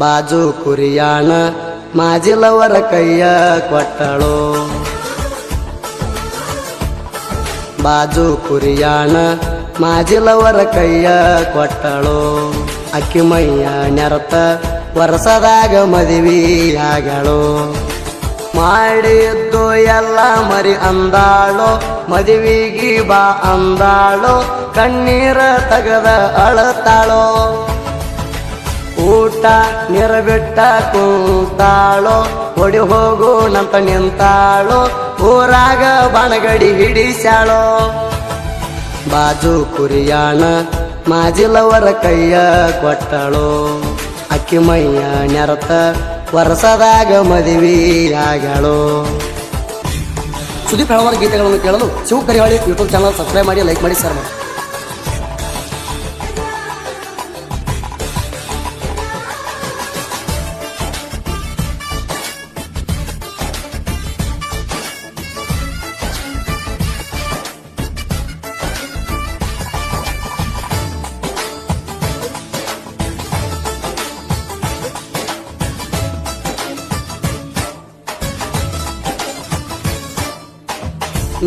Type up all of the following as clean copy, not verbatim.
ಬಾಜು ಕುರಿಯಾಣ ಮಾಜಿಲವರ ಕೈಯ ಕೊಟ್ಟಳು. ಬಾಜು ಕುರಿಯಾಣ ಮಾಜಿಲವರ ಕೈಯ ಕೊಟ್ಟಳು. ಅಕ್ಕಿ ಮೈಯ ನೆರತ ವರ್ಷದಾಗ ಮದುವೆಯಾಗಳು. ಮಾಡಿದ್ದು ಎಲ್ಲ ಮರಿ ಅಂದಾಳೋ, ಮದುವೆಗಿ ಬಾ ಅಂದಾಳೋ, ಕಣ್ಣೀರ ತಗದ ಅಳತಾಳೋ. ಊಟ ನೀರ ಬಿಟ್ಟ ಕೂತಾಳೋ, ಹೊಡಿ ಹೋಗು ನಂತ ನಿಂತಾಳೋ, ಊರಾಗ ಬಣಗಡಿ ಹಿಡಿಸ್ಯಾಳೋ. ಬಾಜು ಕುರಿಯಾಣ ಮಾಜಿಲವರ ಕೈಯ ಕೊಟ್ಟಳು. ಅಕ್ಕಿ ಮೈಯ ನೆರತ ವರ್ಷದಾಗ ಮದುವೆಯಾಗಳು. ಸುದೀಪ್ ಹಳವಾರ ಗೀತೆಗಳನ್ನು ಕೇಳಲು Shiva Karihali YouTube channel subscribe ಮಾಡಿ, ಲೈಕ್ ಮಾಡಿ, ಶೇರ್ ಮಾಡಿ.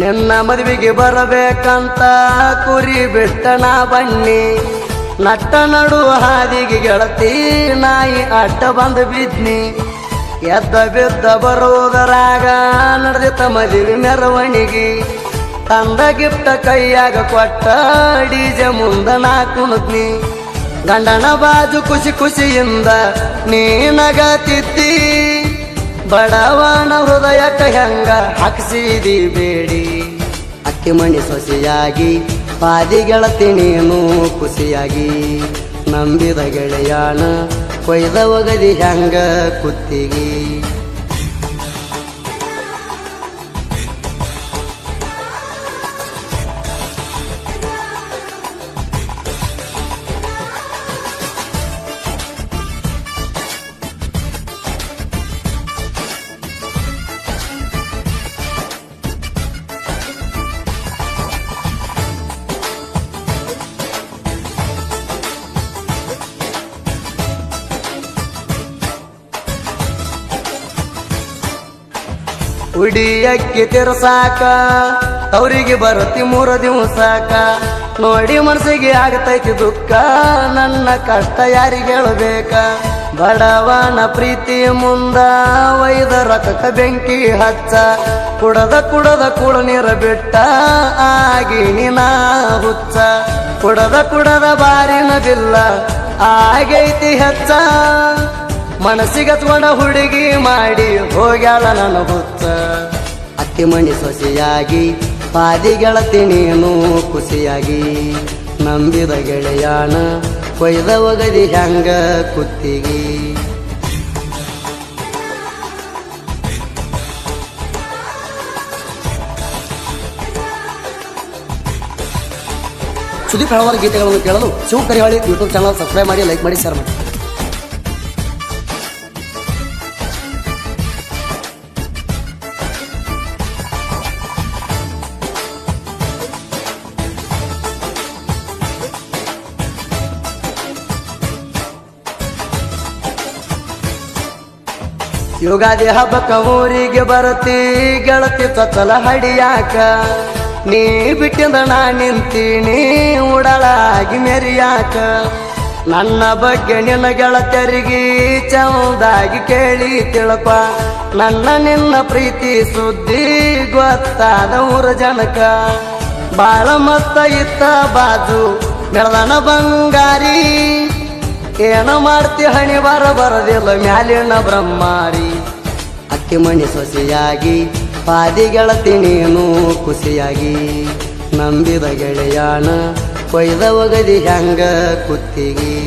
ನಿನ್ನ ಮದುವೆಗೆ ಬರಬೇಕಂತ ಕುರಿ ಬಿಟ್ಟನ ಬನ್ನಿ, ನಟ್ಟ ನಡು ಹಾದಿಗೆ ಗೆಳತಿ ನಾಯಿ ಅಡ್ಡ ಬಂದು ಬಿದ್ನಿ. ಎದ್ದ ಬಿದ್ದ ಬರುವುದರಾಗ ನಡೆದಿತ್ತ ಮದುವೆ ಮೆರವಣಿಗೆ. ತಂದ ಗಿಫ್ಟ ಕೈಯಾಗ ಕೊಟ್ಟ ಡಿಜೆ ಮುಂದ ನಾ ಕುಣದ್ನಿ. ಗಂಡನ ಬಾಜು ಖುಷಿ ಖುಷಿಯಿಂದ ನೀನಗತಿದ್ದಿ. ಬಡವನ ಹೃದಯಕ್ಕ ಹೆಂಗ ಹಾಕ್ಸಿದಿ ಬೇಡಿ. ಅಕ್ಕಿ ಮಣಿ ಸೊಸೆಯಾಗಿ ಪಾದಿ ಗೆಳತಿ ನೀನು ಖುಷಿಯಾಗಿ. ನಂಬಿದ ಗೆಳೆಯಾಣ ಕೊಯ್ದ ಒಗದಿ ಹೆಂಗ ಕುತ್ತಿಗಿ. ಉಡಿಯಕ್ಕಿ ತಿರ್ಸಾಕ ತವರಿಗೆ ಬರತಿ 3 ದಿವಸಾಕ. ನೋಡಿ ಮನಸ್ಸಿಗೆ ಆಗತೈತಿ ದುಃಖ, ನನ್ನ ಕಷ್ಟ ಯಾರಿಗೆ ಹೇಳಬೇಕ. ಬಡವನ ಪ್ರೀತಿ ಮುಂದ ಒಯ್ದ ರೊಕ್ಕ ಬೆಂಕಿ ಹಚ್ಚ. ಕುಡದ ಕುಡದ ಕುಡ ನೀರ ಬಿಟ್ಟ ಆಗಿನಿ ನಾ ಹುಚ್ಚ. ಕುಡದ ಕುಡದ ಬಾರಿನ ಬಿಲ್ಲ ಆಗೈತಿ ಹೆಚ್ಚ. ಮನಸ್ಸಿಗತ್ಕೊಂಡ ಹುಡುಗಿ ಮಾಡಿ ಹೋಗ್ಯಾಳ ನನ್ನ ಹುಚ್ಚ. ಅಕ್ಕಿ ಮಣಿ ಸೊಸೆಯಾಗಿ ಪಾದಿ ಗೆಳತಿ ನೀನು ಖುಷಿಯಾಗಿ. ನಂಬಿದ ಗೆಳೆಯಾಣ ಕೊಯ್ದ ಒಗದಿ ಹೆಂಗ ಕುತ್ತಿಗಿ. ಸುದೀಪ್ ಹಳವಾರ ಗೀತೆಗಳನ್ನು ಕೇಳಲು Shiva Karihali YouTube channel subscribe ಮಾಡಿ, ಲೈಕ್ ಮಾಡಿ, ಶೇರ್ ಮಾಡಿ. ಯುಗಾದಿ ಹಬ್ಬಕ್ಕ ಊರಿಗೆ ಬರತಿ ಗೆಳತಿ ತೊತ್ತಲ ಹಡಿಯಾಕ. ನೀ ಬಿಟ್ಟಿಂದ ನಾ ನಿಂತೀನಿ ಉಡಳಾಗಿ ಮೆರಿಯಾಕ. ನನ್ನ ಬಗ್ಗೆ ನಿನ್ನ ಗೆಳತಿಯರಿಗೆ ಚೌದಾಗಿ ಕೇಳಿ ತಿಳಪ. ನನ್ನ ನಿನ್ನ ಪ್ರೀತಿ ಸುದ್ದಿ ಗೊತ್ತಾದ 3 ಜನಕ. ಬಾಳ ಮತ್ತ ಇತ್ತ ಬಾಜು ಬೆಳದನ ಬಂಗಾರಿ. ಏನು ಮಾಡ್ತಿ ಹಣಿ ಬರದಿಲ್ಲ ಮ್ಯಾಲಿನ ಬ್ರಹ್ಮಾರಿ. ಅಕ್ಕಿ ಮಣಿ ಸೊಸೆಯಾಗಿ ಪಾದಿ ಗೆಳತಿ ನೀನು ಖುಷಿಯಾಗಿ. ನಂಬಿದ ಗೆಳೆಯಾಣ ಕೊಯ್ದ ಒಗದಿ ಹೆಂಗ ಕುತ್ತಿಗಿ.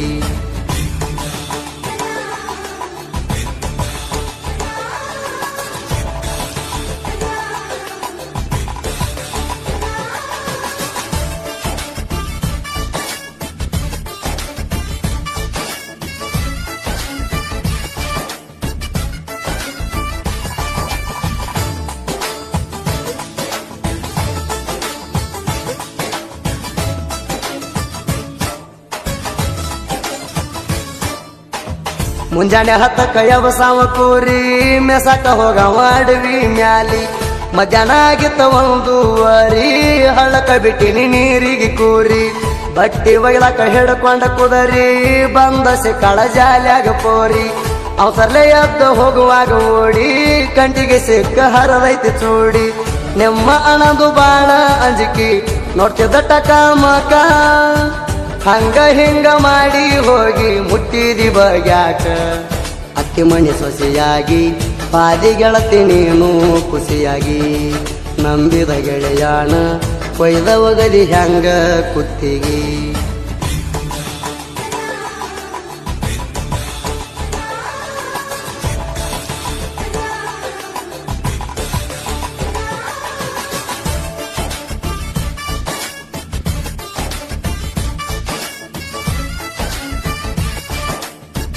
ಮುಂಜಾನೆ 10ಕ್ಕೆ ಎಬಸಾವ ಕೂರಿ ಮೆಸಾಕ ಹೋಗ ಮಾಡವಿ ಮ್ಯಾಲಿ ಮಧ್ಯಾಹ್ನ ಆಗಿತ್ತ 1:30 ಹಳ್ಳಕ ಬಿಟ್ಟಿನಿ ನೀರಿಗೆ ಕೂರಿ ಬಟ್ಟಿ ಒಯ್ಲಾಕ ಹಿಡ್ಕೊಂಡ ಕುದರಿ ಬಂದ ಸಿಕ್ಕಳ ಜಾಲ್ಯಾಗ ಪೋರಿ ಅವಸರ್ಲೆ ಎದ್ದು ಹೋಗುವಾಗ ಓಡಿ ಕಂಟಿಗೆ ಸಿಕ್ಕ ಹರದೈತಿ ಚೂಡಿ ನಿಮ್ಮ ಅಣದು ಬಾಳ ಅಂಜಿಕಿ ನೋಡ್ತಿದ್ದ ಟಕ ಮಕ ಹಂಗ ಹಿಂಗ ಮಾಡಿ ಹೋಗಿ ಮುಟ್ಟಿದಿ ಬಗ್ಯಾಕ ಅತ್ತಿ ಮಣಿ ಸೊಸೆಯಾಗಿ ಪಾದಿ ಗೆಳತಿ ನೀನು ಖುಷಿಯಾಗಿ ನಂಬಿದ ಗೆಳೆಯಾಣ ಕೊಯ್ದ ಒಗದಿ ಹ್ಯಾಂಗ ಕುತ್ತಿಗಿ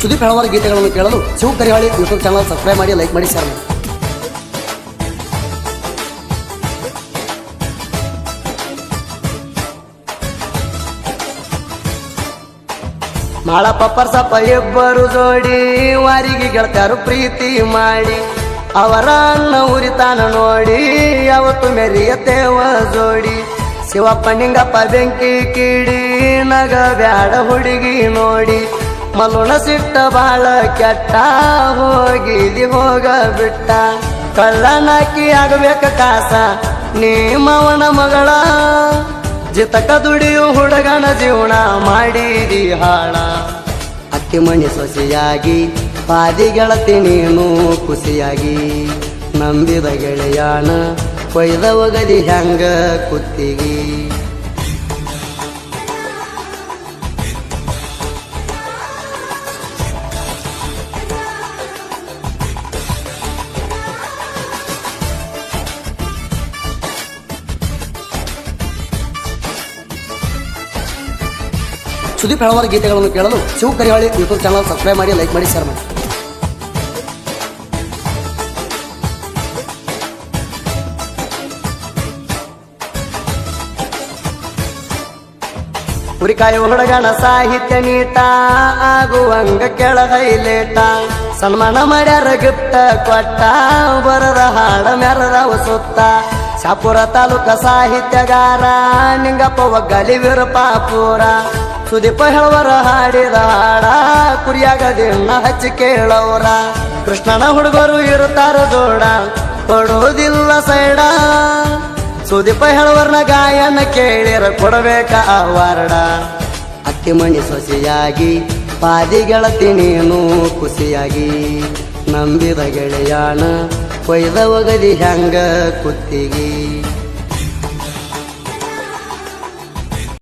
ಸುದೀಪ್ ಹಲವಾರು ಗೀತೆಗಳನ್ನು ಕೇಳಲು Shiva Karihali YouTube channel subscribe ಮಾಡಿ ಲೈಕ್ ಮಾಡಿ ಶೇರ್ ಮಾಡಿ. ಮಾಳಪ್ಪ ಪರ್ಸಪ್ಪ ಇಬ್ಬರು ಜೋಡಿ ವಾರಿಗೆ ಗೆಳತ್ಯಾರು ಪ್ರೀತಿ ಮಾಡಿ ಅವರ ಅಣ್ಣ ಉರಿತಾನ ನೋಡಿ ಯಾವತ್ತು ಮೆರಿಯತೇವ ಜೋಡಿ ಶಿವಪ್ಪ ನಿಂಗಪ್ಪ ಬೆಂಕಿ ಕಿಡಿ ನಗ ಬ್ಯಾಡ ಹುಡುಗಿ ನೋಡಿ ಮಲುಣ ಸಿಟ್ಟ ಬಾಳ ಕೆಟ್ಟ ಹೋಗಿದಿ ಹೋಗ ಬಿಟ್ಟ ಕಳ್ಳನಾಕಿ ಆಗಬೇಕ ಕಾಸ ನೀಮವನ ಮಗಳ ಜಿತಕ ದುಡಿಯು ಹುಡುಗನ ಜೀವನ ಮಾಡಿದಿ ಹಾಳ ಅತ್ತಿ ಮಣಿ ಸೊಸೆಯಾಗಿ ಪಾದಿ ಗೆಳತಿ ನೀನು ಖುಷಿಯಾಗಿ ನಂಬಿದ ಗೆಳೆಯಾನ ಕೊಯ್ದ ಒಗದಿ ಹ್ಯಾಂಗ ಕುತ್ತಿಗಿ ಸುದೀಪ್ ಹಲವಾರು ಗೀತೆಗಳನ್ನು ಕೇಳಲು Shiva Karihali YouTube channel subscribe ಮಾಡಿ ಲೈಕ್ ಮಾಡಿ ಶೇರ್ ಮಾಡಿ. ಉರಿಕಾಯ ಹುಡುಗನ ಸಾಹಿತ್ಯ ನೀಟ ಆಗುವಂಗ ಕೆಳಗೈಲೇಟ ಸನ್ಮಾನ ಮಾಡ್ಯಾರ ಗಿಫ್ಟ ಕೊಟ್ಟ ಬರದ ಹಾಡ ಮೆರದವ ಸುತ್ತ ಶಾಪುರ ತಾಲೂಕ ಸಾಹಿತ್ಯಗಾರ ನಿಂಗಪ್ಪ ಒಗ್ಗಲಿ ವಿರಪಾಪುರ ಸುದೀಪ ಹೇಳುವರ ಹಾಡಿದ ಹಾಡ ಕುರಿಯಾಗ ದಿನ ಹಚ್ಚಿ ಕೇಳೋರ ಕೃಷ್ಣನ ಹುಡುಗರು ಇರುತ್ತಾರ ಜೋಡ ಕೊಡೋದಿಲ್ಲ ಸೈಡ ಸುದೀಪ ಹೇಳುವರ್ನ ಗಾಯನ ಕೇಳಿರ ಕೊಡಬೇಕ ಅವಾರ್ಡ ಅತ್ತಿ ಮಣಿ ಸೊಸೆಯಾಗಿ ಪಾದಿ ಗೆಳತಿ ನೀನು ಖುಷಿಯಾಗಿ ನಂಬಿದ ಗೆಳೆಯಾನ ಕೊಯ್ದ ಒಗದಿ ಹ್ಯಾಂಗ ಕುತ್ತಿಗಿ